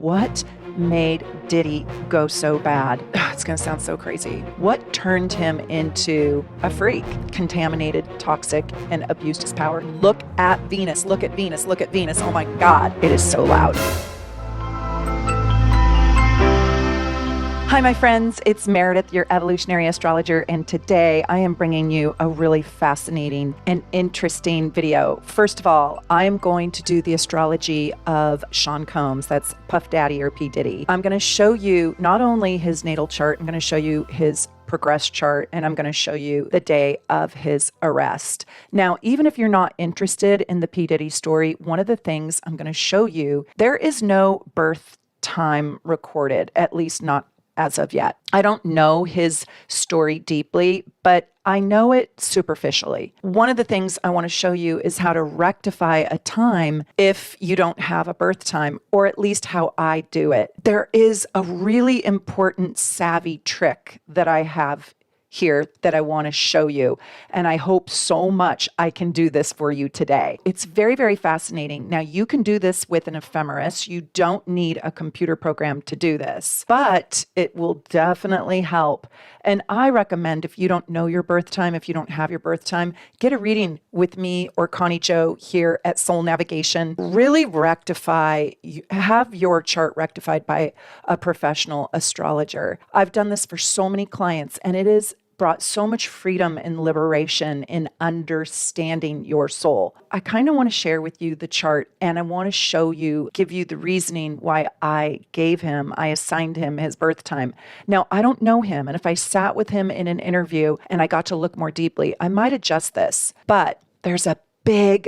what made Diddy go so bad? It's going to sound so crazy. What turned him into a freak? Contaminated, toxic, and abused his power. Look at Venus. Look at Venus. Look at Venus. Oh my God, it is so loud. Hi, my friends. It's Meredith, your evolutionary astrologer, and today I am bringing you a really fascinating and interesting video. First of all, I am going to do the astrology of Sean Combs. That's Puff Daddy or P. Diddy. I'm going to show you not only his natal chart, I'm going to show you his progress chart, and I'm going to show you the day of his arrest. Now, even if you're not interested in the P. Diddy story, one of the things I'm going to show you, there is no birth time recorded, at least not as of yet. I don't know his story deeply, but I know it superficially. One of the things I want to show you is how to rectify a time if you don't have a birth time, or at least how I do it. There is a really important savvy trick that I have here that I want to show you. And I hope so much I can do this for you today. It's very, very fascinating. Now, you can do this with an ephemeris. You don't need a computer program to do this, but it will definitely help. And I recommend, if you don't know your birth time, if you don't have your birth time, get a reading with me or Connie Joe here at Soul Navigation. Really rectify, have your chart rectified by a professional astrologer. I've done this for so many clients, and it is brought so much freedom and liberation in understanding your soul. I kind of want to share with you the chart, and I want to show you, give you the reasoning why I assigned him his birth time. Now, I don't know him, and if I sat with him in an interview and I got to look more deeply, I might adjust this, but there's a big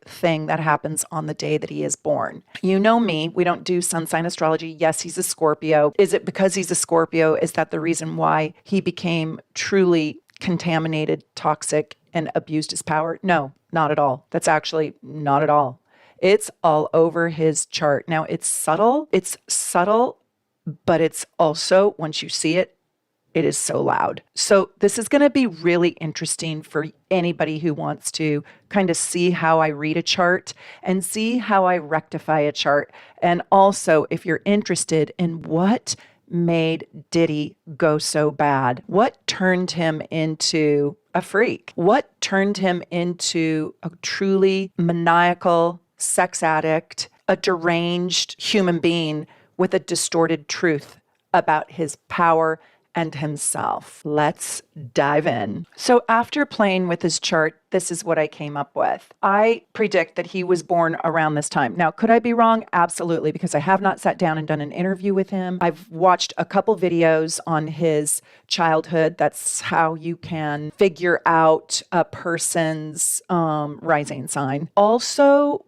thing that happens on the day that he is born. You know me, we don't do sun sign astrology. Yes, he's a Scorpio. Is it because he's a Scorpio? Is that the reason why he became truly contaminated, toxic, and abused his power? No, not at all. That's actually not at all. It's all over his chart. Now, it's subtle, but it's also, once you see it, it is so loud. So this is going to be really interesting for anybody who wants to kind of see how I read a chart and see how I rectify a chart. And also, if you're interested in what made Diddy go so bad, what turned him into a freak, what turned him into a truly maniacal sex addict, a deranged human being with a distorted truth about his power and himself. Let's dive in. So after playing with his chart, this is what I came up with. I predict that he was born around this time. Now, could I be wrong? Absolutely, because I have not sat down and done an interview with him. I've watched a couple videos on his childhood. That's how you can figure out a person's rising sign. Also,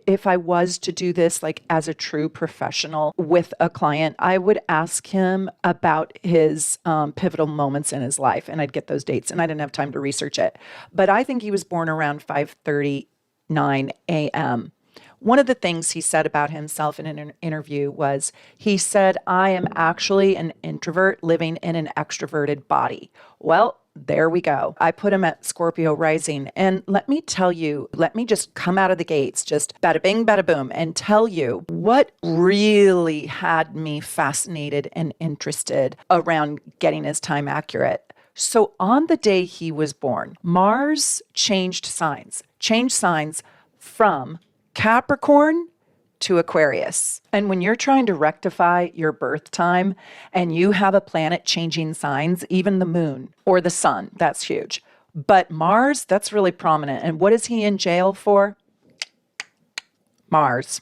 if I was to do this like as a true professional with a client, I would ask him about his pivotal moments in his life, and I'd get those dates, and I didn't have time to research it. But I think he was born around 5:39 a.m. One of the things he said about himself in an interview was, he said, "I am actually an introvert living in an extroverted body." Well, there we go. I put him at Scorpio rising. And let me tell you, let me just come out of the gates, just bada bing, bada boom, and tell you what really had me fascinated and interested around getting his time accurate. So on the day he was born, Mars changed signs from Capricorn to Aquarius. And when you're trying to rectify your birth time and you have a planet changing signs, even the moon or the sun, that's huge. But Mars, that's really prominent. And what is he in jail for? Mars.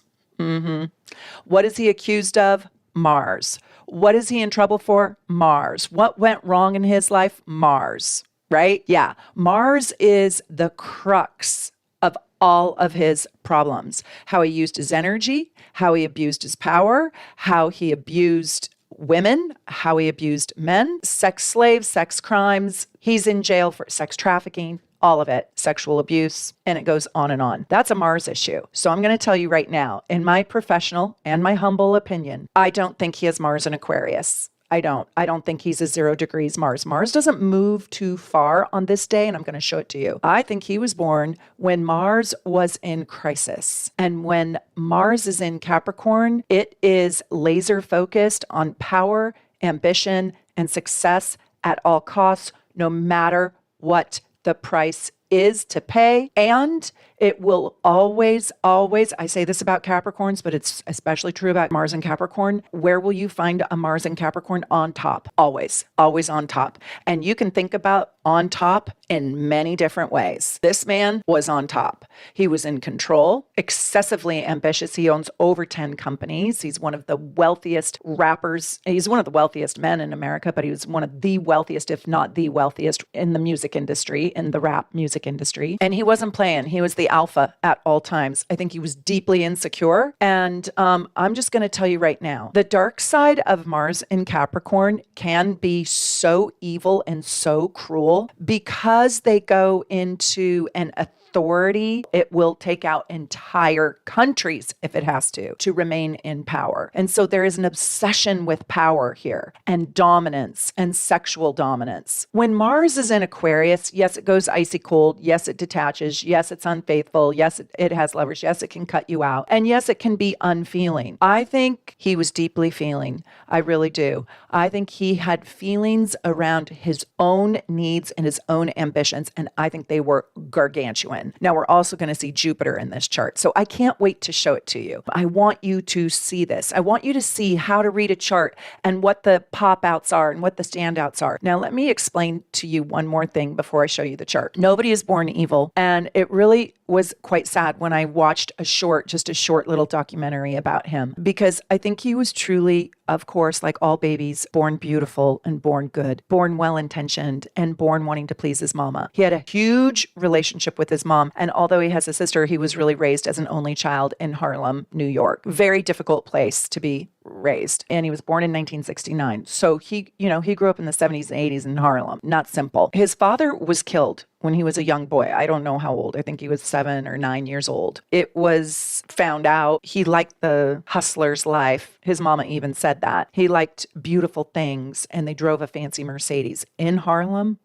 What is he accused of? Mars. What is he in trouble for? Mars. What went wrong in his life? Mars, right? Yeah. Mars is the crux of all of his problems. How he used his energy, how he abused his power, how he abused women, how he abused men, sex slaves, sex crimes. He's in jail for sex trafficking, all of it, sexual abuse, and it goes on and on. That's a Mars issue. So I'm going to tell you right now, in my professional and my humble opinion, I don't think he has Mars in Aquarius. I don't think he's a 0 degrees Mars. Mars doesn't move too far on this day, and I'm going to show it to you. I think he was born when Mars was in crisis. And when Mars is in Capricorn, it is laser focused on power, ambition, and success at all costs, no matter what the price is to pay. And it will always, I say this about Capricorns, but it's especially true about Mars and Capricorn. Where will you find a Mars and Capricorn? On top. Always on top. And you can think about on top in many different ways. This man was on top. He was in control, excessively ambitious. He owns over 10 companies. He's one of the wealthiest rappers. He's one of the wealthiest men in America, but he was one of the wealthiest, if not the wealthiest, in the music industry, in the rap music industry. And he wasn't playing. He was the alpha at all times. I think he was deeply insecure. And I'm just going to tell you right now, the dark side of Mars in Capricorn can be so evil and so cruel because they go into an authority. It will take out entire countries if it has to remain in power. And so there is an obsession with power here and dominance and sexual dominance. When Mars is in Aquarius, yes, it goes icy cold. Yes, it detaches. Yes, it's unfaithful. Yes, it has levers. Yes, it can cut you out. And yes, it can be unfeeling. I think he was deeply feeling. I really do. I think he had feelings around his own needs and his own ambitions. And I think they were gargantuan. Now, we're also going to see Jupiter in this chart. So I can't wait to show it to you. I want you to see this. I want you to see how to read a chart and what the pop-outs are and what the standouts are. Now, let me explain to you one more thing before I show you the chart. Nobody is born evil. And it really was quite sad when I watched just a short little documentary about him, because I think he was truly, of course, like all babies, born beautiful and born good, born well-intentioned and born wanting to please his mama. He had a huge relationship with his mom. And although he has a sister, he was really raised as an only child in Harlem, New York. Very difficult place to be raised. And he was born in 1969. So he grew up in the 70s and 80s in Harlem. Not simple. His father was killed when he was a young boy. I don't know how old. I think he was 7 or 9 years old. It was found out he liked the hustler's life. His mama even said that. He liked beautiful things, and they drove a fancy Mercedes in Harlem.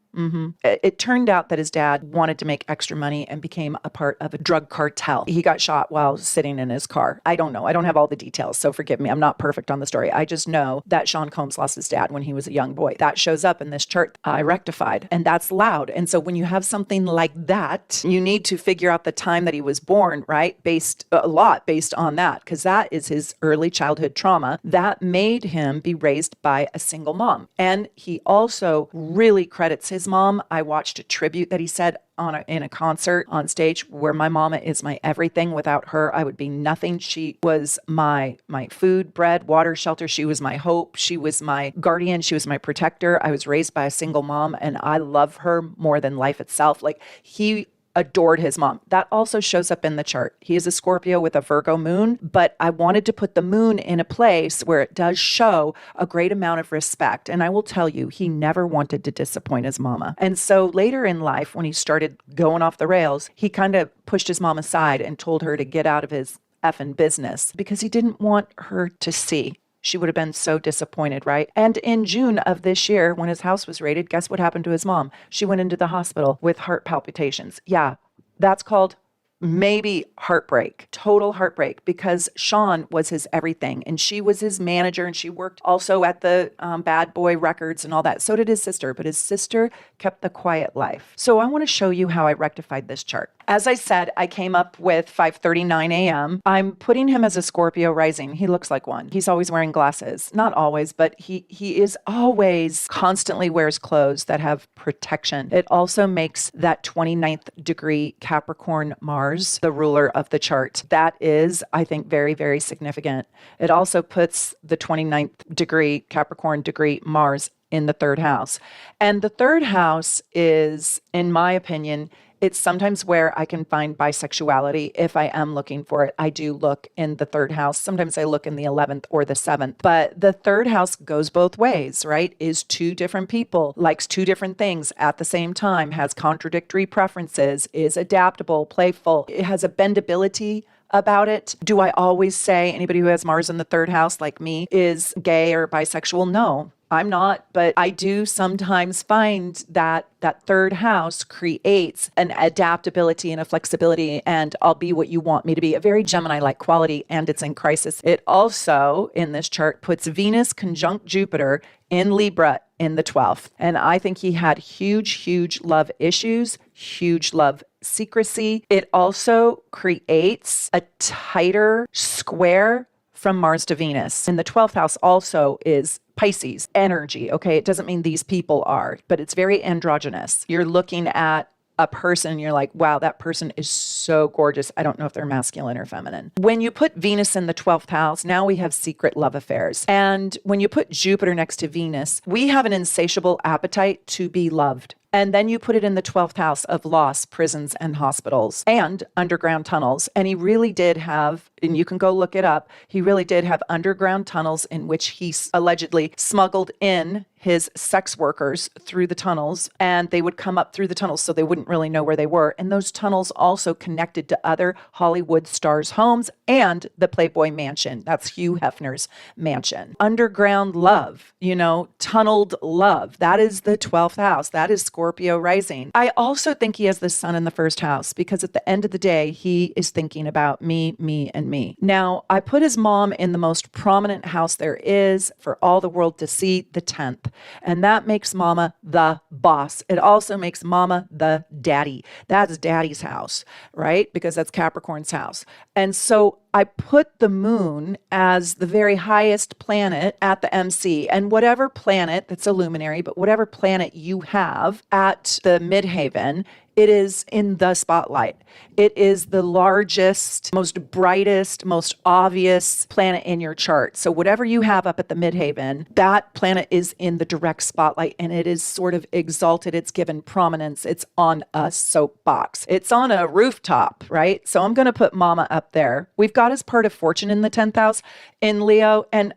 It turned out that his dad wanted to make extra money and became a part of a drug cartel. He got shot while sitting in his car. I don't know. I don't have all the details, so forgive me. I'm not perfect on the story. I just know that Sean Combs lost his dad when he was a young boy. That shows up in this chart I rectified, and that's loud. And so when you have something like that, you need to figure out the time that he was born, right? Based on that, because that is his early childhood trauma that made him be raised by a single mom. And he also really credits his mom. I watched a tribute that he said in a concert on stage, where my mama is my everything. Without her, I would be nothing. She was my food, bread, water, shelter. She was my hope. She was my guardian. She was my protector. I was raised by a single mom, and I love her more than life itself. Like, he adored his mom. That also shows up in the chart. He is a Scorpio with a Virgo moon, but I wanted to put the moon in a place where it does show a great amount of respect. And I will tell you, he never wanted to disappoint his mama. And so later in life, when he started going off the rails, he kind of pushed his mom aside and told her to get out of his effing business because he didn't want her to see. She would have been so disappointed, right? And in June of this year, when his house was raided, guess what happened to his mom? She went into the hospital with heart palpitations. Yeah, that's called maybe heartbreak, total heartbreak, because Sean was his everything and she was his manager, and she worked also at the Bad Boy Records and all that. So did his sister, but his sister kept the quiet life. So I want to show you how I rectified this chart. As I said, I came up with 5:39 a.m. I'm putting him as a Scorpio rising. He looks like one. He's always wearing glasses. Not always, but he is always constantly wears clothes that have protection. It also makes that 29th degree Capricorn Mars the ruler of the chart. That is, I think, very, very significant. It also puts the 29th degree Capricorn degree Mars in the third house. And the third house is, in my opinion, it's sometimes where I can find bisexuality if I am looking for it. I do look in the third house. Sometimes I look in the 11th or the 7th. But the third house goes both ways, right? Is two different people, likes two different things at the same time, has contradictory preferences, is adaptable, playful. It has a bendability about it. Do I always say anybody who has Mars in the third house, like me, is gay or bisexual? No. I'm not, but I do sometimes find that that third house creates an adaptability and a flexibility, and I'll be what you want me to be, a very Gemini-like quality, and it's in crisis. It also, in this chart, puts Venus conjunct Jupiter in Libra in the 12th. And I think he had huge love issues, huge love secrecy. It also creates a tighter square from Mars to Venus. And the 12th house also is Pisces energy. Okay. It doesn't mean these people are, but it's very androgynous. You're looking at a person and you're like, wow, that person is so gorgeous. I don't know if they're masculine or feminine. When you put Venus in the 12th house, now we have secret love affairs. And when you put Jupiter next to Venus, we have an insatiable appetite to be loved. And then you put it in the 12th house of loss, prisons and hospitals and underground tunnels. And he really did have, and you can go look it up, he really did have underground tunnels in which he allegedly smuggled in his sex workers through the tunnels, and they would come up through the tunnels so they wouldn't really know where they were. And those tunnels also connected to other Hollywood stars' homes and the Playboy Mansion. That's Hugh Hefner's mansion. Underground love, tunneled love. That is the 12th house. That is Scorpio rising. I also think he has the sun in the first house because at the end of the day, he is thinking about me, and me. Now, I put his mom in the most prominent house there is for all the world to see, the 10th. And that makes mama the boss. It also makes mama the daddy. That's daddy's house, right? Because that's Capricorn's house. And so I put the moon as the very highest planet at the MC, and whatever planet that's a luminary, but whatever planet you have at the midheaven, it is in the spotlight. It is the largest, most brightest, most obvious planet in your chart. So whatever you have up at the midheaven, that planet is in the direct spotlight and it is sort of exalted. It's given prominence. It's on a soapbox. It's on a rooftop, right? So I'm going to put mama up there. We've got his part of fortune in the 10th house in Leo, and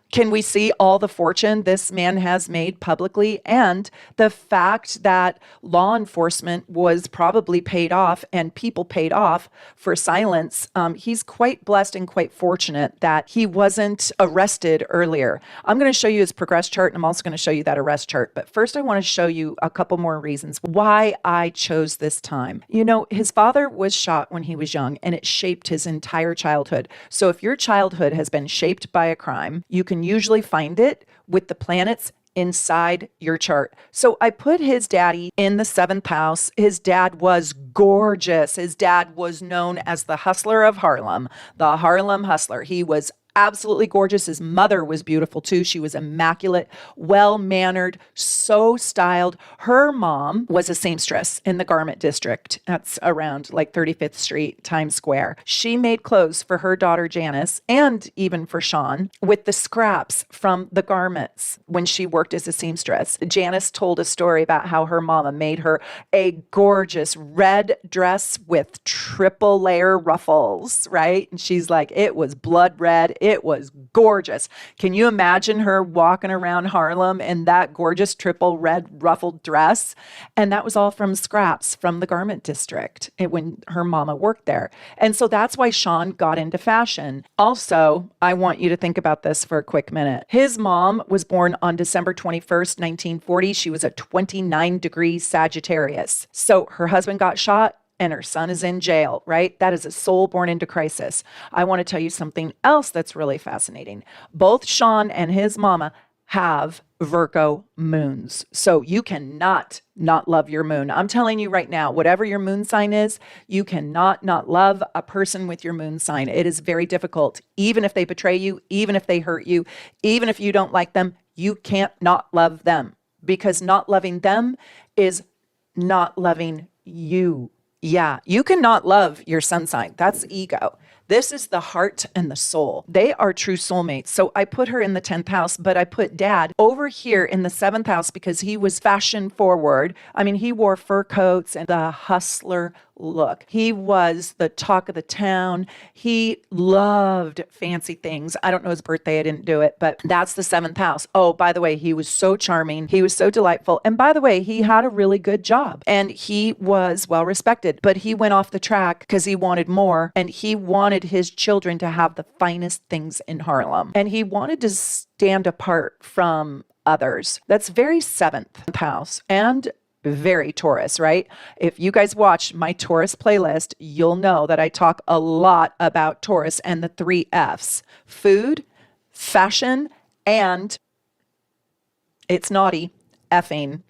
can we see all the fortune this man has made publicly, and the fact that law enforcement was probably paid off and people paid off for silence? He's quite blessed and quite fortunate that he wasn't arrested earlier. I'm going to show you his progress chart, and I'm also going to show you that arrest chart. But first, I want to show you a couple more reasons why I chose this time. His father was shot when he was young, and it shaped his entire childhood. So if your childhood has been shaped by a crime, you can usually find it with the planets inside your chart. So I put his daddy in the 7th house. His dad was gorgeous. His dad was known as the hustler of Harlem, the Harlem hustler. He was absolutely gorgeous. His mother was beautiful too. She was immaculate, well-mannered, so styled. Her mom was a seamstress in the garment district. That's around like 35th Street, Times Square. She made clothes for her daughter Janice and even for Sean with the scraps from the garments when she worked as a seamstress. Janice told a story about how her mama made her a gorgeous red dress with triple layer ruffles, right? And she's like, it was blood red. It was gorgeous. Can you imagine her walking around Harlem in that gorgeous triple red ruffled dress? And that was all from scraps from the garment district when her mama worked there. And so that's why Sean got into fashion. Also, I want you to think about this for a quick minute. His mom was born on December 21st, 1940. She was a 29-degree Sagittarius. So her husband got shot and her son is in jail, right? That is a soul born into crisis. I want to tell you something else that's really fascinating. Both Sean and his mama have Virgo moons. So you cannot not love your moon. I'm telling you right now, whatever your moon sign is, you cannot not love a person with your moon sign. It is very difficult. Even if they betray you, even if they hurt you, even if you don't like them, you can't not love them, because not loving them is not loving you. Yeah, you cannot love your sun sign. That's ego. This is the heart and the soul. They are true soulmates. So I put her in the 10th house, but I put dad over here in the 7th house because he was fashion forward. I mean, he wore fur coats and the hustler look. He was the talk of the town. He loved fancy things. I don't know his birthday. I didn't do it, but that's the seventh house. Oh, by the way, he was so charming. He was so delightful. And by the way, he had a really good job and he was well respected, but he went off the track because he wanted more and he wanted his children to have the finest things in Harlem. And he wanted to stand apart from others. That's very seventh house and very Taurus, right? If you guys watch my Taurus playlist, you'll know that I talk a lot about Taurus and the three F's: food, fashion, and it's naughty, effing.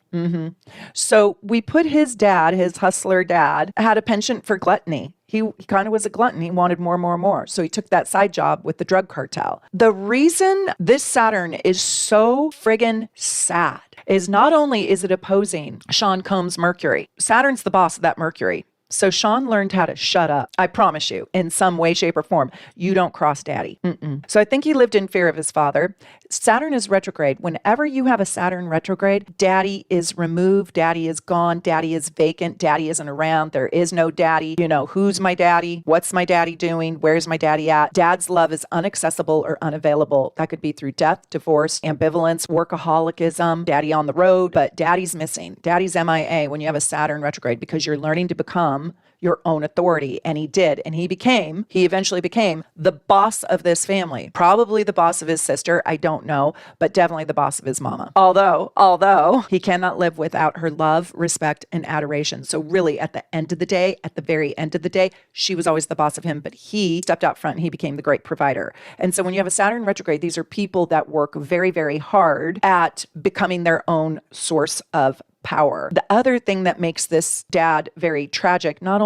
So we put his dad, his hustler dad, had a penchant for gluttony. He kind of was a glutton. He wanted more, more, more. So he took that side job with the drug cartel. The reason this Saturn is so friggin' sad is not only is it opposing Sean Combs' Mercury, Saturn's the boss of that Mercury. So Sean learned how to shut up. I promise you, in some way, shape, or form. You don't cross daddy. So I think he lived in fear of his father. Saturn is retrograde. Whenever you have a Saturn retrograde, daddy is removed. Daddy is gone. Daddy is vacant. Daddy isn't around. There is no daddy. You know, who's my daddy? What's my daddy doing? Where's my daddy at? Dad's love is inaccessible or unavailable. That could be through death, divorce, ambivalence, workaholicism, daddy on the road, but daddy's missing. Daddy's MIA when you have a Saturn retrograde because you're learning to become your own authority. And he did. And he eventually became the boss of this family, probably the boss of his sister. I don't know, but definitely the boss of his mama. Although he cannot live without her love, respect, and adoration. So really at the end of the day, at the very end of the day, she was always the boss of him, but he stepped out front and he became the great provider. And so when you have a Saturn retrograde, these are people that work very, very hard at becoming their own source of power. The other thing that makes this dad very tragic, not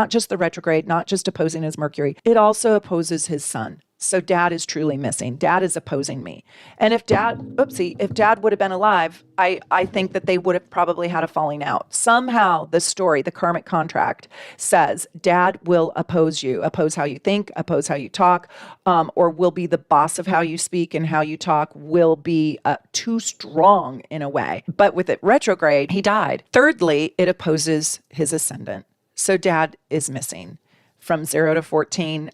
just the retrograde, not just opposing his Mercury, it also opposes his sun. So dad is truly missing. Dad is opposing me. And if dad would have been alive, I think that they would have probably had a falling out. Somehow the story, the karmic contract says dad will oppose you, oppose how you think, oppose how you talk, or will be the boss of how you speak and how you talk, will be too strong in a way. But with it retrograde, he died. Thirdly, it opposes his ascendant. So dad is missing. From 0 to 14,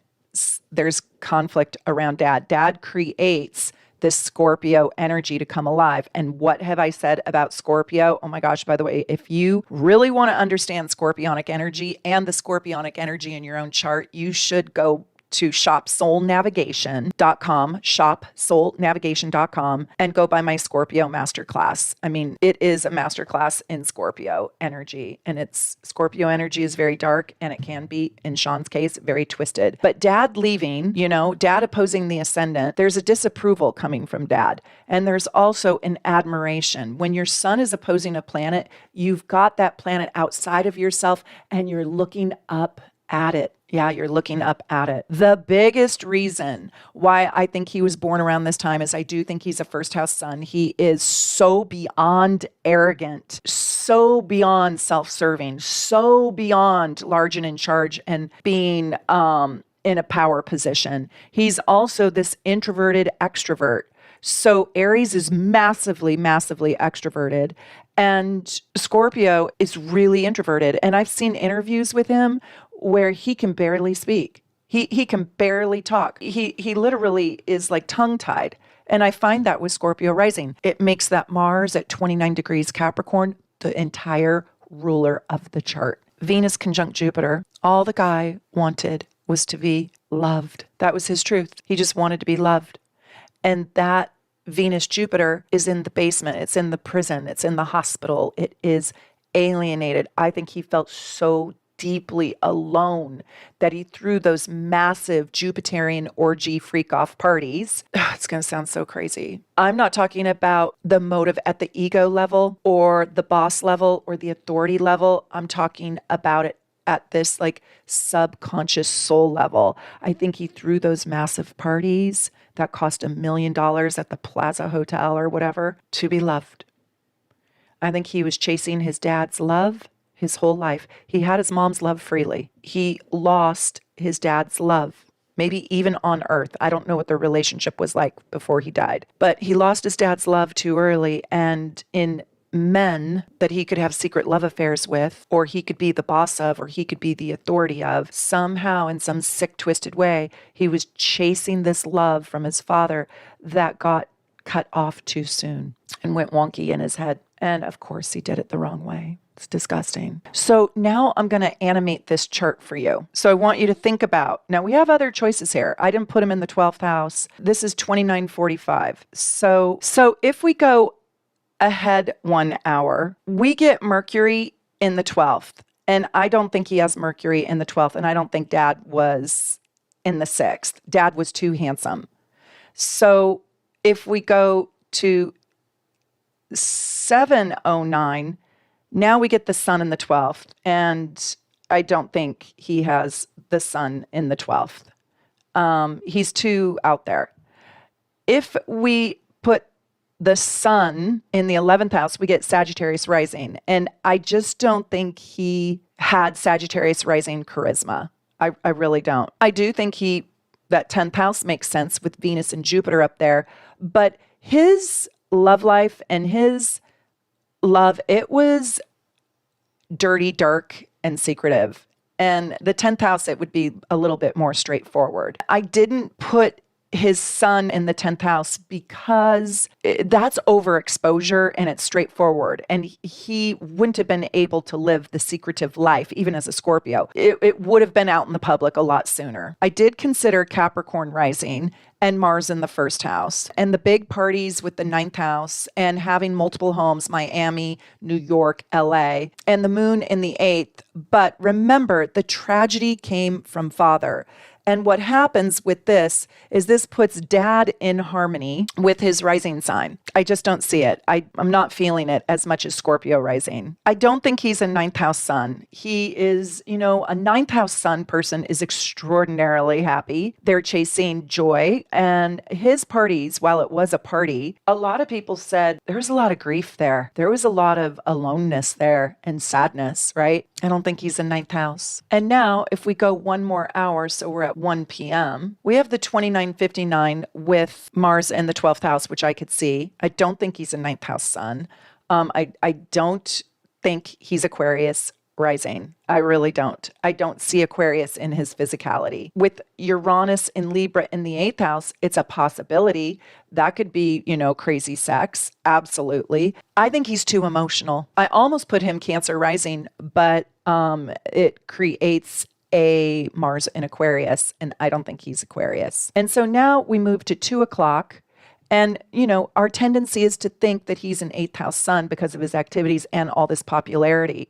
there's conflict around dad. Dad creates this Scorpio energy to come alive. And what have I said about Scorpio? Oh my gosh, by the way, if you really want to understand Scorpionic energy and the Scorpionic energy in your own chart, you should go to shopsoulnavigation.com, and go by my Scorpio masterclass. I mean, it is a masterclass in Scorpio energy, and Scorpio energy is very dark, and it can be, in Sean's case, very twisted. But dad leaving, dad opposing the ascendant, there's a disapproval coming from dad. And there's also an admiration. When your sun is opposing a planet, you've got that planet outside of yourself, and you're looking up at it. Yeah, you're looking up at it. The biggest reason why I think he was born around this time is I do think he's a first house sun. He is so beyond arrogant, so beyond self-serving, so beyond large and in charge and being in a power position. He's also this introverted extrovert. So Aries is massively, massively extroverted, and Scorpio is really introverted. And I've seen interviews with him where he can barely speak. He can barely talk. He literally is like tongue-tied. And I find that with Scorpio rising. It makes that Mars at 29 degrees Capricorn the entire ruler of the chart. Venus conjunct Jupiter. All the guy wanted was to be loved. That was his truth. He just wanted to be loved. And that Venus-Jupiter is in the basement. It's in the prison. It's in the hospital. It is alienated. I think he felt so deeply alone that he threw those massive Jupiterian orgy freak-off parties. It's going to sound so crazy. I'm not talking about the motive at the ego level or the boss level or the authority level. I'm talking about it at this like subconscious soul level. I think he threw those massive parties that cost $1 million at the Plaza Hotel or whatever to be loved. I think he was chasing his dad's love his whole life. He had his mom's love freely. He lost his dad's love, maybe even on Earth. I don't know what their relationship was like before he died, but he lost his dad's love too early. And in men that he could have secret love affairs with, or he could be the boss of, or he could be the authority of. Somehow, in some sick, twisted way, he was chasing this love from his father that got cut off too soon and went wonky in his head. And of course, he did it the wrong way. It's disgusting. So now I'm going to animate this chart for you. So I want you to think about, now we have other choices here. I didn't put them in the 12th house. This is 2945. So if we go ahead 1 hour, we get Mercury in the 12th. And I don't think he has Mercury in the 12th. And I don't think Dad was in the 6th. Dad was too handsome. So if we go to 709, now we get the sun in the 12th. And I don't think he has the sun in the 12th. He's too out there. If we put the sun in the 11th house, we get Sagittarius rising. And I just don't think he had Sagittarius rising charisma. I really don't. I do think that 10th house makes sense with Venus and Jupiter up there. But his love life and his love, it was dirty, dark, and secretive. And the 10th house, it would be a little bit more straightforward. I didn't put his sun in the 10th house because that's overexposure and it's straightforward. And he wouldn't have been able to live the secretive life, even as a Scorpio. It would have been out in the public a lot sooner. I did consider Capricorn rising and Mars in the 1st house and the big parties with the 9th house and having multiple homes, Miami, New York, LA, and the moon in the 8th. But remember, the tragedy came from father. And what happens with this is this puts Dad in harmony with his rising sign. I just don't see it. I'm not feeling it as much as Scorpio rising. I don't think he's a 9th house sun. He is, a 9th house sun person is extraordinarily happy. They're chasing joy. And his parties, while it was a party, a lot of people said there was a lot of grief there. There was a lot of aloneness there and sadness, right? I don't think he's a 9th house. And now if we go 1 more hour, so we're at 1 p.m., we have the 2959 with Mars in the 12th house, which I could see. I don't think he's a 9th house sun. I don't think he's Aquarius rising. I really don't. I don't see Aquarius in his physicality. With Uranus in Libra in the 8th house, it's a possibility. That could be, crazy sex. Absolutely. I think he's too emotional. I almost put him Cancer rising, but it creates a Mars in Aquarius, and I don't think he's Aquarius. And so now we move to 2 o'clock. And, our tendency is to think that he's an 8th house sun because of his activities and all this popularity.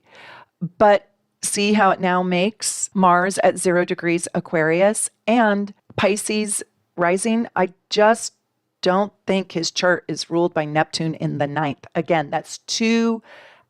But see how it now makes Mars at 0 degrees Aquarius and Pisces rising. I just don't think his chart is ruled by Neptune in the 9th. Again, that's too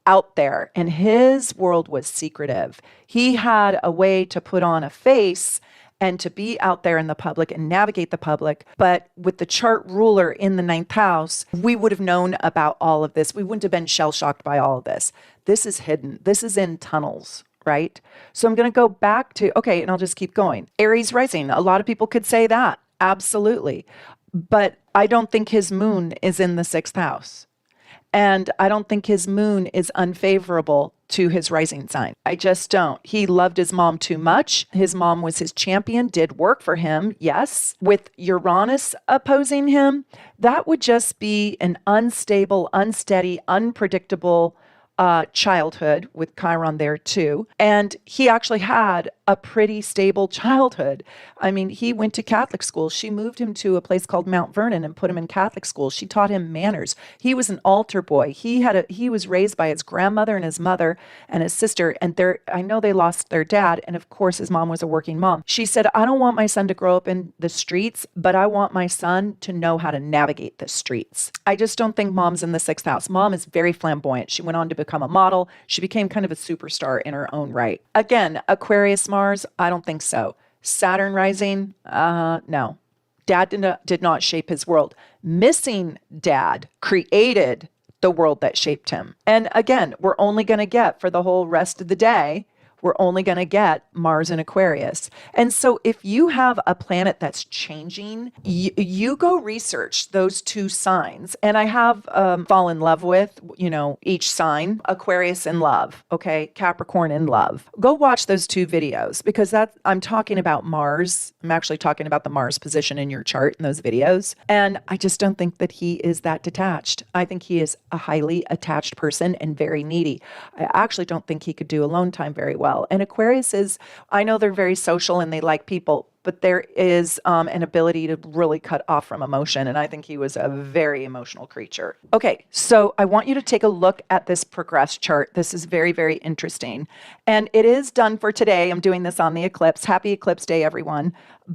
out there. And his world was secretive. He had a way to put on a face and to be out there in the public and navigate the public. But with the chart ruler in the 9th house, we would have known about all of this. We wouldn't have been shell-shocked by all of this. This is hidden. This is in tunnels, right? So I'm going to go back to, okay, and I'll just keep going. Aries rising. A lot of people could say that. Absolutely. But I don't think his moon is in the 6th house. And I don't think his moon is unfavorable to his rising sign. I just don't. He loved his mom too much. His mom was his champion, did work for him, yes. With Uranus opposing him, that would just be an unstable, unsteady, unpredictable childhood with Chiron there too. And he actually had a pretty stable childhood. I mean, he went to Catholic school. She moved him to a place called Mount Vernon and put him in Catholic school. She taught him manners. He was an altar boy. He was raised by his grandmother and his mother and his sister. And I know they lost their dad. And of course, his mom was a working mom. She said, I don't want my son to grow up in the streets, but I want my son to know how to navigate the streets. I just don't think mom's in the 6th house. Mom is very flamboyant. She went on to become a model. She became kind of a superstar in her own right. Again, Aquarius Mars, I don't think so. Saturn rising, no. Dad did not shape his world. Missing Dad created the world that shaped him. And again, we're only going to get for the whole rest of the day, We're only going to get Mars in Aquarius. And so if you have a planet that's changing, you go research those two signs. And I have fallen in love with, each sign. Aquarius in love, okay? Capricorn in love. Go watch those two videos because I'm talking about Mars. I'm actually talking about the Mars position in your chart in those videos. And I just don't think that he is that detached. I think he is a highly attached person and very needy. I actually don't think he could do alone time very well. And Aquarius is, I know they're very social and they like people, but there is an ability to really cut off from emotion. And I think he was a very emotional creature. Okay, so I want you to take a look at this progress chart. This is very, very interesting. And it is done for today. I'm doing this on the eclipse. Happy Eclipse Day, everyone.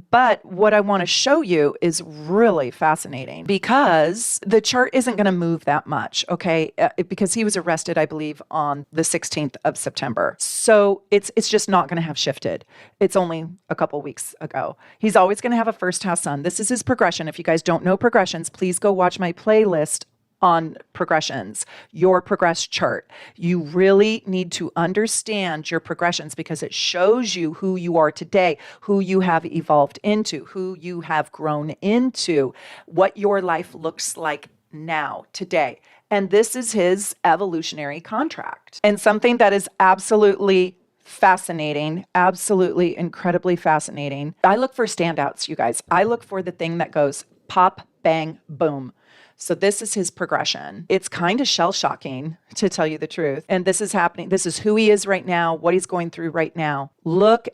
But what I want to show you is really fascinating because the chart isn't going to move that much, okay? Because he was arrested, I believe, on the 16th of September. So it's just not going to have shifted. It's only a couple weeks ago. He's always going to have a first house sun. This is his progression. If you guys don't know progressions, please go watch my playlist on progressions, your progress chart. You really need to understand your progressions because it shows you who you are today, who you have evolved into, who you have grown into, what your life looks like now, today. And this is his evolutionary contract. And something that is absolutely fascinating, absolutely incredibly fascinating. I look for standouts, you guys. I look for the thing that goes pop, bang, boom. So this is his progression. It's kind of shell-shocking, to tell you the truth. And this is happening. This is who he is right now, what he's going through right now. Look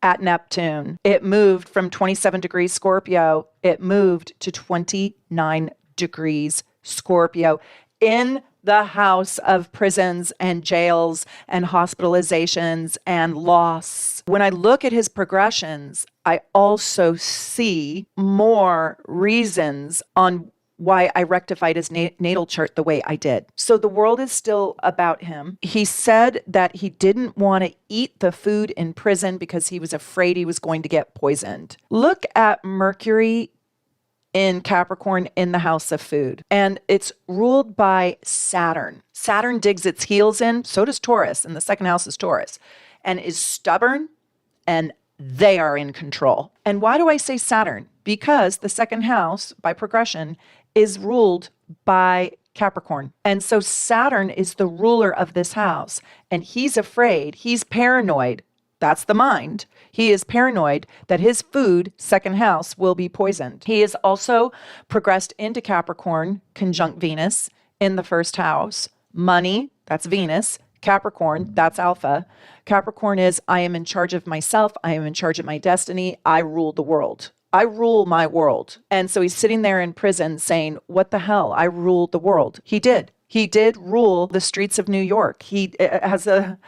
at Neptune. It moved from 27 degrees Scorpio. It moved to 29 degrees Scorpio in the house of prisons and jails and hospitalizations and loss. When I look at his progressions, I also see more reasons on why I rectified his natal chart the way I did. So the world is still about him. He said that he didn't want to eat the food in prison because he was afraid he was going to get poisoned. Look at Mercury in Capricorn in the house of food. And it's ruled by Saturn. Saturn digs its heels in, so does Taurus, and the second house is Taurus, and is stubborn, and they are in control. And why do I say Saturn? Because the second house, by progression, is ruled by Capricorn. And so Saturn is the ruler of this house, and he's afraid, he's paranoid. That's the mind. He is paranoid that his food, second house, will be poisoned. He is also progressed into Capricorn, conjunct Venus, in the first house. Money, that's Venus. Capricorn, that's Alpha. Capricorn is, I am in charge of myself. I am in charge of my destiny. I rule the world. I rule my world. And so he's sitting there in prison saying, what the hell? I ruled the world. He did. He did rule the streets of New York. He, as a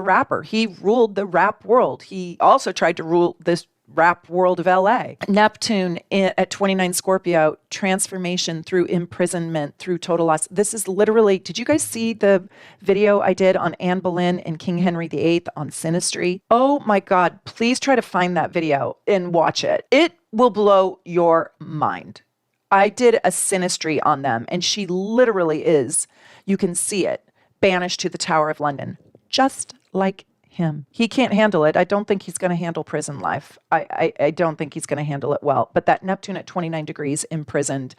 rapper, he ruled the rap world. He also tried to rule this rap world of LA. Neptune at 29 Scorpio, transformation through imprisonment, through total loss. This is literally, did you guys see the video I did on Anne Boleyn and King Henry VIII on synastry? Oh my God, please try to find that video and watch it. It will blow your mind. I did a synastry on them, and she literally is, you can see it, banished to the Tower of London, just like him. He can't handle it. I don't think he's going to handle prison life. I don't think he's going to handle it well. But that Neptune at 29 degrees imprisoned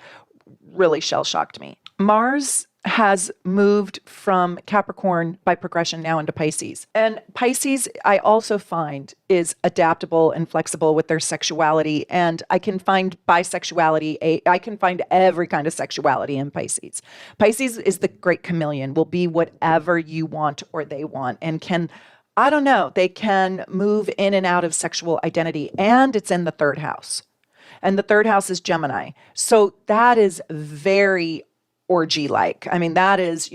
really shell-shocked me. Mars has moved from Capricorn by progression now into Pisces. And Pisces, I also find, is adaptable and flexible with their sexuality. And I can find bisexuality. I can find every kind of sexuality in Pisces. Pisces is the great chameleon, will be whatever you want or they want, and can, I don't know, they can move in and out of sexual identity. And it's in the third house. And the third house is Gemini. So that is very orgy-like. I mean, that is,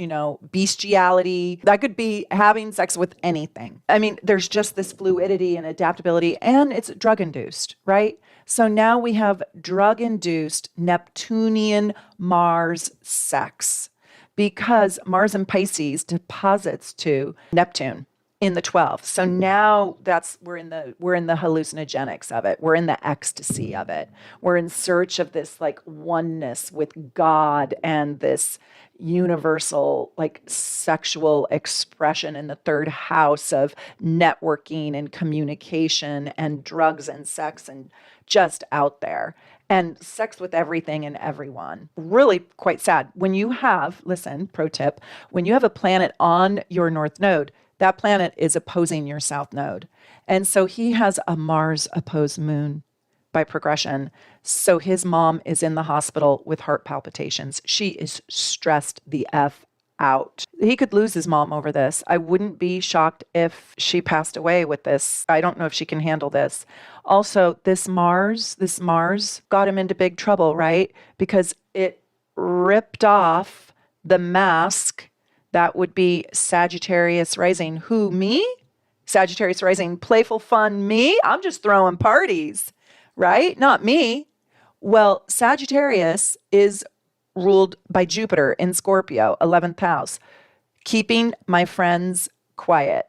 bestiality. That could be having sex with anything. I mean, there's just this fluidity and adaptability, and it's drug-induced, right? So now we have drug-induced Neptunian Mars sex because Mars in Pisces deposits to Neptune in the 12th. So now we're in the hallucinogenics of it. We're in the ecstasy of it. We're in search of this like oneness with God and this universal like sexual expression in the third house of networking and communication and drugs and sex and just out there and sex with everything and everyone. Really quite sad. When you have, listen, pro tip, when you have a planet on your north node, that planet is opposing your south node. And so he has a Mars opposed moon by progression. So his mom is in the hospital with heart palpitations. She is stressed the F out. He could lose his mom over this. I wouldn't be shocked if she passed away with this. I don't know if she can handle this. Also, this Mars got him into big trouble, right? Because it ripped off the mask that would be Sagittarius rising. Who, me? Sagittarius rising, playful fun, me? I'm just throwing parties, right? Not me. Well, Sagittarius is ruled by Jupiter in Scorpio, 11th house, keeping my friends quiet.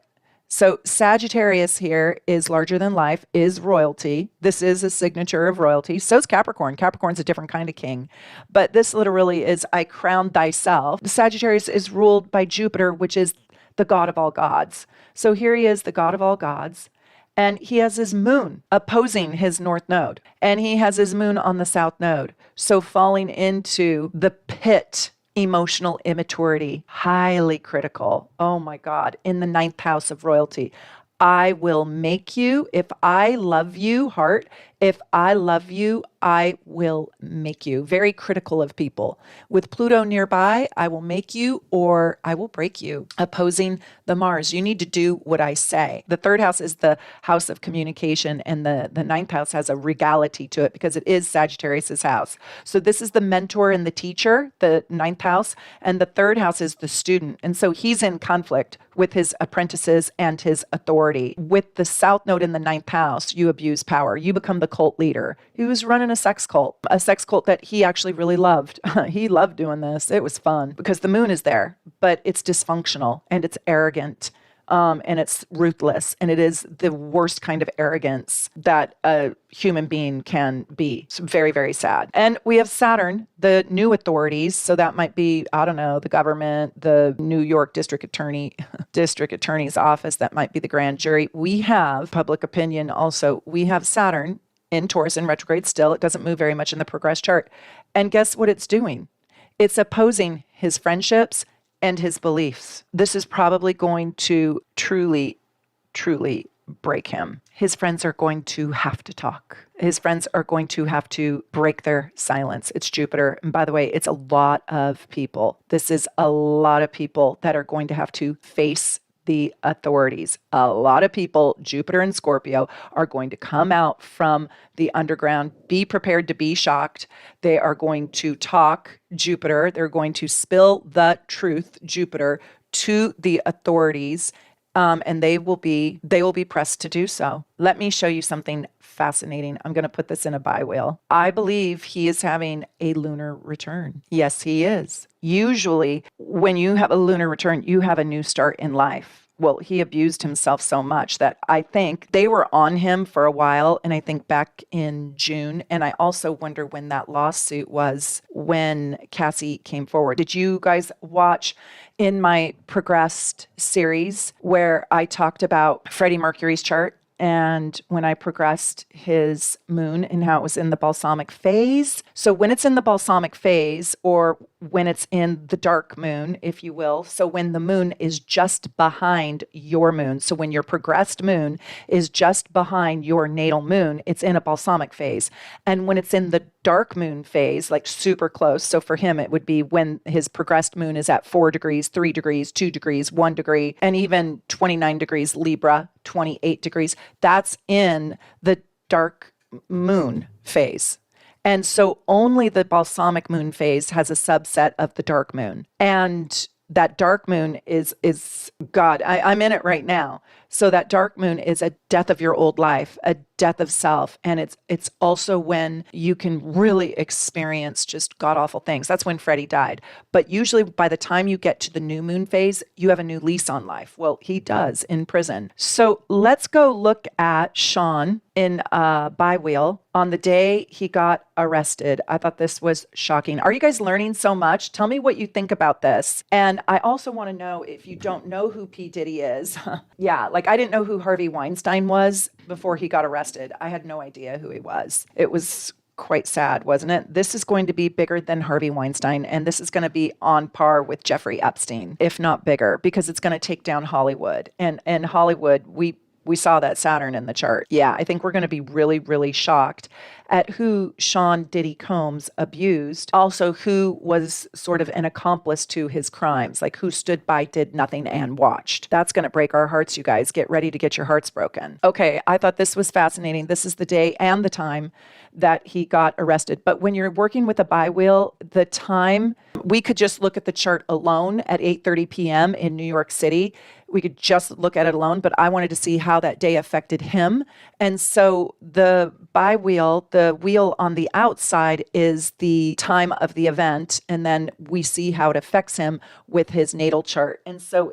So Sagittarius here is larger than life, is royalty. This is a signature of royalty. So is Capricorn. Capricorn's a different kind of king. But this literally is, I crown thyself. Sagittarius is ruled by Jupiter, which is the god of all gods. So here he is, the god of all gods. And he has his moon opposing his north node. And he has his moon on the south node. So falling into the pit, emotional immaturity, highly critical. Oh my God, in the 9th house of royalty. I will make you, if I love you, heart, if I love you, I will make you. Very critical of people. With Pluto nearby, I will make you or I will break you. Opposing the Mars, you need to do what I say. The 3rd house is the house of communication, and the 9th house has a regality to it because it is Sagittarius's house. So this is the mentor and the teacher, the 9th house, and the 3rd house is the student. And so he's in conflict with his apprentices and his authority. With the south node in the 9th house, you abuse power. You become the cult leader. He was running a sex cult that he actually really loved. He loved doing this. It was fun because the moon is there, but it's dysfunctional and it's arrogant. And it's ruthless, and it is the worst kind of arrogance that a human being can be. It's very, very sad. And we have Saturn, the new authorities. So that might be, I don't know, the government, the New York district attorney's office. That might be the grand jury. We have public opinion also. We have Saturn in Taurus in retrograde still. It doesn't move very much in the progress chart. And guess what it's doing? It's opposing his friendships and his beliefs. This is probably going to truly, truly break him. His friends are going to have to talk. His friends are going to have to break their silence. It's Jupiter. And by the way, it's a lot of people. This is a lot of people that are going to have to face the authorities. A lot of people, Jupiter and Scorpio, are going to come out from the underground. Be prepared to be shocked. They are going to talk Jupiter. They're going to spill the truth, Jupiter, to the authorities. And they will be pressed to do so. Let me show you something fascinating. I'm going to put this in a bi-wheel. I believe he is having a lunar return. Yes, he is. Usually, when you have a lunar return, you have a new start in life. Well, he abused himself so much that I think they were on him for a while, and I think back in June. And I also wonder when that lawsuit was when Cassie came forward. Did you guys watch in my Progressed series where I talked about Freddie Mercury's chart? And when I progressed his moon and how it was in the balsamic phase. So when it's in the balsamic phase, or when it's in the dark moon, if you will, so when the moon is just behind your moon, so when your progressed moon is just behind your natal moon, it's in a balsamic phase. And when it's in the dark moon phase, like super close, so for him it would be when his progressed moon is at 4 degrees, 3 degrees, 2 degrees, 1 degree, and even 29 degrees Libra, 28 degrees, that's in the dark moon phase. And so only the balsamic moon phase has a subset of the dark moon. And that dark moon is God. I'm in it right now. So that dark moon is a death of your old life, a death of self. And it's also when you can really experience just god awful things. That's when Freddie died. But usually by the time you get to the new moon phase, you have a new lease on life. Well, he does in prison. So let's go look at Sean in Bi-Wheel on the day he got arrested. I thought this was shocking. Are you guys learning so much? Tell me what you think about this. And I also want to know, if you don't know who P. Diddy is, yeah, like I didn't know who Harvey Weinstein was before he got arrested. I had no idea who he was. It was quite sad, wasn't it? This is going to be bigger than Harvey Weinstein, and this is going to be on par with Jeffrey Epstein, if not bigger, because it's going to take down Hollywood. And Hollywood, we saw that Saturn in the chart. Yeah, I think we're going to be really, really shocked at who Sean Diddy Combs abused, also who was sort of an accomplice to his crimes, like who stood by, did nothing, and watched. That's going to break our hearts, you guys. Get ready to get your hearts broken. Okay, I thought this was fascinating. This is the day and the time that he got arrested. But when you're working with a bi-wheel, the time, we could just look at the chart alone at 8:30 p.m. in New York City. We could just look at it alone, but I wanted to see how that day affected him. And so the bi-wheel, the wheel on the outside, is the time of the event. And then we see how it affects him with his natal chart. And so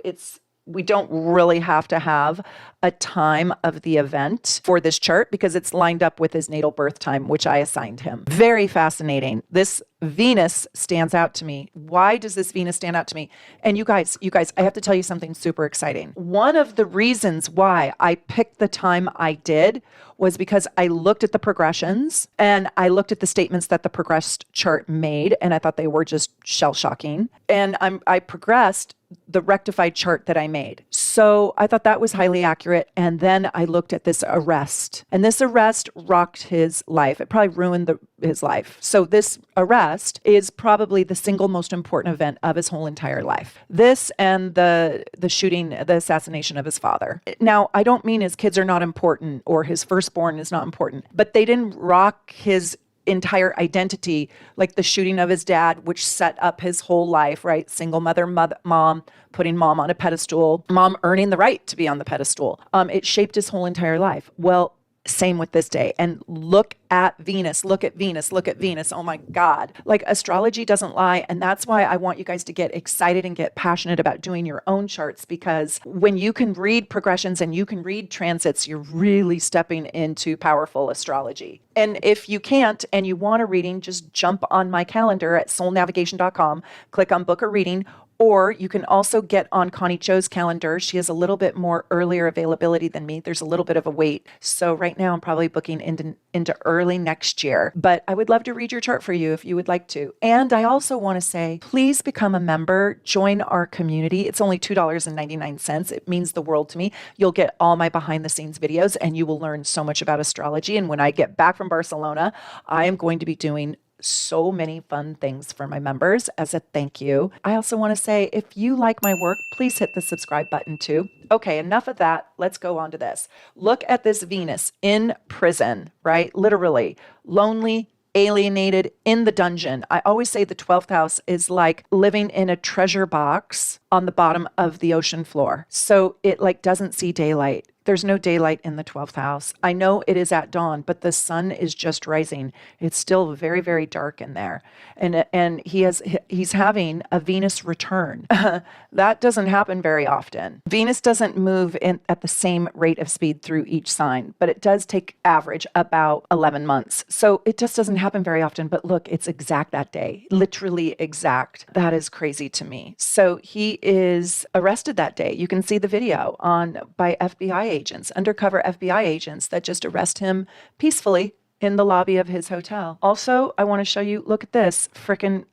we don't really have to have a time of the event for this chart because it's lined up with his natal birth time, which I assigned him. Very fascinating. This Venus stands out to me. Why does this Venus stand out to me? And you guys, I have to tell you something super exciting. One of the reasons why I picked the time I did was because I looked at the progressions and I looked at the statements that the progressed chart made, and I thought they were just shell-shocking. And I progressed the rectified chart that I made. So I thought that was highly accurate. And then I looked at this arrest, and this arrest rocked his life. It probably ruined his life. So this arrest is probably the single most important event of his whole entire life. This and the shooting, the assassination of his father. Now, I don't mean his kids are not important or his firstborn is not important, but they didn't rock his entire identity like the shooting of his dad, which set up his whole life, right? Single mother, mom, putting mom on a pedestal, mom earning the right to be on the pedestal. It shaped his whole entire life. Well, same with this day. And look at Venus, look at Venus, look at Venus. Oh my God. Like, astrology doesn't lie. And that's why I want you guys to get excited and get passionate about doing your own charts, because when you can read progressions and you can read transits, you're really stepping into powerful astrology. And if you can't and you want a reading, just jump on my calendar at soulnavigation.com, click on book a reading. Or you can also get on Connie Cho's calendar. She has a little bit more earlier availability than me. There's a little bit of a wait. So right now I'm probably booking into early next year. But I would love to read your chart for you if you would like to. And I also want to say, please become a member. Join our community. It's only $2.99. It means the world to me. You'll get all my behind the scenes videos and you will learn so much about astrology. And when I get back from Barcelona, I am going to be doing so many fun things for my members as a thank you. I also want to say, if you like my work, please hit the subscribe button too. Okay, enough of that. Let's go on to this. Look at this Venus in prison, right? Literally lonely, alienated, in the dungeon. I always say the 12th house is like living in a treasure box on the bottom of the ocean floor. So it like doesn't see daylight. There's no daylight in the 12th house. I know it is at dawn, but the sun is just rising. It's still very, very dark in there. And he's having a Venus return. That doesn't happen very often. Venus doesn't move at the same rate of speed through each sign, but it does take average about 11 months. So it just doesn't happen very often. But look, it's exact that day, literally exact. That is crazy to me. So he is arrested that day. You can see the video by FBI agents, undercover FBI agents that just arrest him peacefully in the lobby of his hotel. Also, I want to show you, look at this frickin'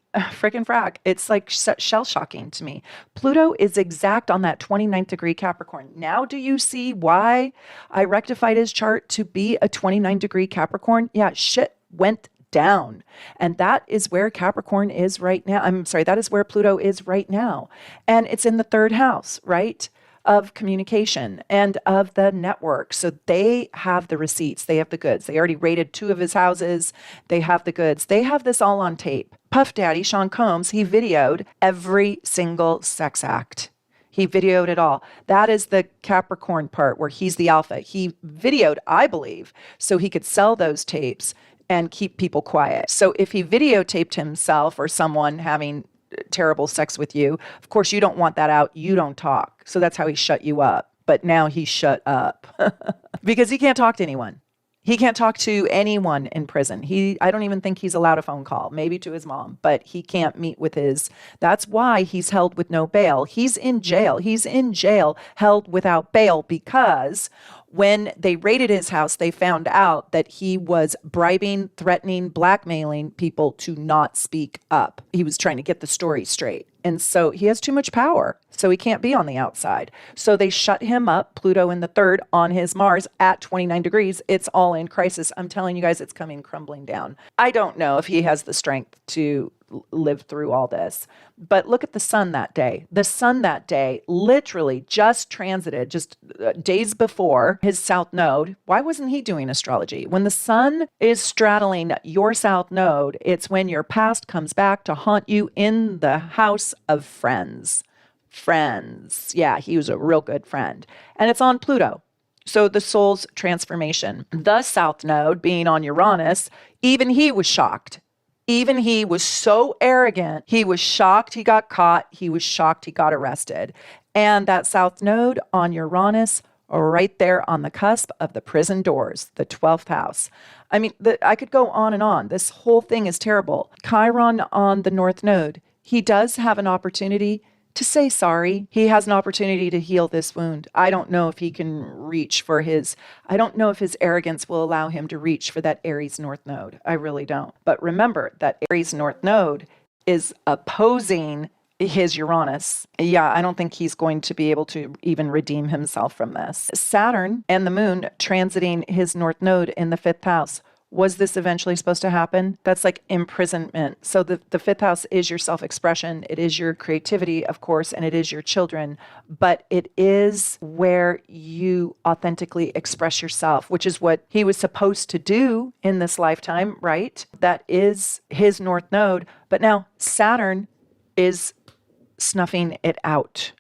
frag. It's like shell shocking to me. Pluto is exact on that 29th degree Capricorn. Now, do you see why I rectified his chart to be a 29 degree Capricorn? Yeah, shit went down. And that is where Capricorn is right now. I'm sorry, that is where Pluto is right now. And it's in the third house, right? Of communication and of the network. So they have the receipts. They have the goods. They already raided 2 of his houses. They have the goods. They have this all on tape. Puff Daddy, Sean Combs, he videoed every single sex act He videoed it all. That is the Capricorn part where he's the alpha. He videoed, I believe, so he could sell those tapes and keep people quiet. So if he videotaped himself or someone having terrible sex with you, of course you don't want that out. You don't talk. So that's how he shut you up. But now he's shut up because he can't talk to anyone. He can't talk to anyone in prison. I don't even think he's allowed a phone call, maybe to his mom, but he can't meet with that's why he's held with no bail. He's in jail. He's in jail, held without bail, because when they raided his house, they found out that he was bribing, threatening, blackmailing people to not speak up. He was trying to get the story straight. And so he has too much power, so he can't be on the outside. So they shut him up, Pluto in the third, on his Mars at 29 degrees. It's all in crisis. I'm telling you guys, it's coming crumbling down. I don't know if he has the strength to live through all this. But look at the sun that day. The sun that day literally just transited, just days before his south node. Why wasn't he doing astrology? When the sun is straddling your south node, it's when your past comes back to haunt you in the house of friends. Friends. Yeah, he was a real good friend. And it's on Pluto. So the soul's transformation. The south node being on Uranus, even he was shocked. Even he was so arrogant. He was shocked he got caught. He was shocked he got arrested. And that south node on Uranus, right there on the cusp of the prison doors, the 12th house. I mean, I could go on and on. This whole thing is terrible. Chiron on the north node. He does have an opportunity to say sorry. He has an opportunity to heal this wound. I don't know if he can reach for I don't know if his arrogance will allow him to reach for that Aries north node. I really don't. But remember that Aries north node is opposing his Uranus. Yeah, I don't think he's going to be able to even redeem himself from this. Saturn and the moon transiting his north node in the fifth house. Was this eventually supposed to happen? That's like imprisonment. So the fifth house is your self-expression. It is your creativity, of course, and it is your children. But it is where you authentically express yourself, which is what he was supposed to do in this lifetime, right? That is his north node. But now Saturn is snuffing out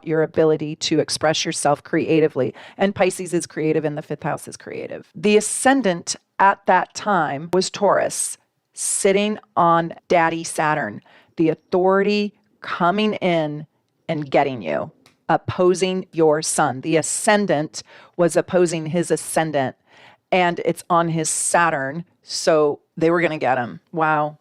your ability to express yourself creatively. And Pisces is creative and the fifth house is creative. The ascendant at that time was Taurus, sitting on Daddy Saturn, the authority coming in and getting you, opposing your sun. The ascendant was opposing his ascendant, and it's on his Saturn, so they were going to get him. Wow.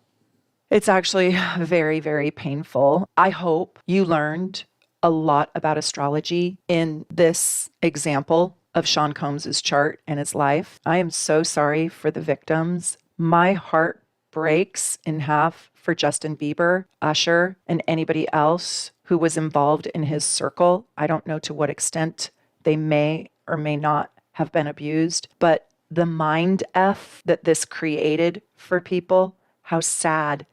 It's actually very, very painful. I hope you learned a lot about astrology in this example of Sean Combs's chart and his life. I am so sorry for the victims. My heart breaks in half for Justin Bieber, Usher, and anybody else who was involved in his circle. I don't know to what extent they may or may not have been abused, but the mind F that this created for people, how sad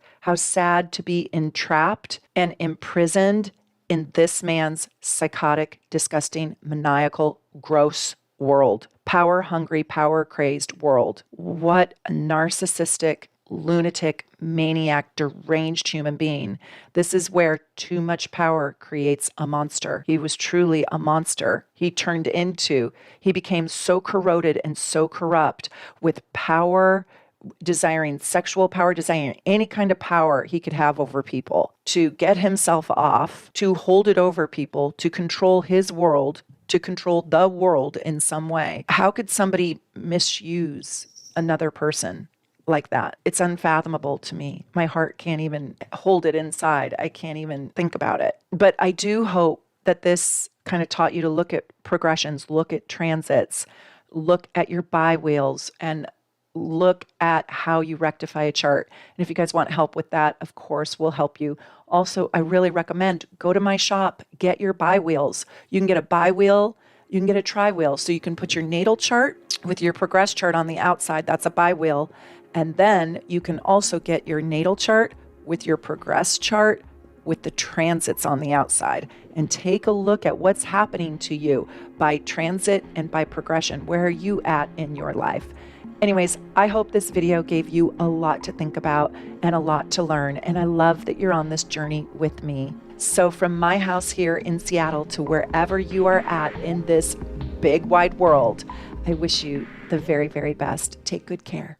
to be entrapped and imprisoned in this man's psychotic, disgusting, maniacal, gross world. Power-hungry, power-crazed world. What a narcissistic, lunatic, maniac, deranged human being. This is where too much power creates a monster. He was truly a monster. He became so corroded and so corrupt with power, desiring sexual power, desiring any kind of power he could have over people, to get himself off, to hold it over people, to control his world, to control the world in some way. How could somebody misuse another person like that? It's unfathomable to me. My heart can't even hold it inside. I can't even think about it. But I do hope that this kind of taught you to look at progressions, look at transits, look at your bi-wheels, and look at how you rectify a chart. And if you guys want help with that, of course, we'll help you. Also, I really recommend go to my shop, get your bi-wheels. You can get a bi-wheel, you can get a tri-wheel. So you can put your natal chart with your progress chart on the outside. That's a bi-wheel. And then you can also get your natal chart with your progress chart with the transits on the outside, and take a look at what's happening to you by transit and by progression. Where are you at in your life? Anyways, I hope this video gave you a lot to think about and a lot to learn, and I love that you're on this journey with me. So from my house here in Seattle to wherever you are at in this big wide world, I wish you the very, very best. Take good care.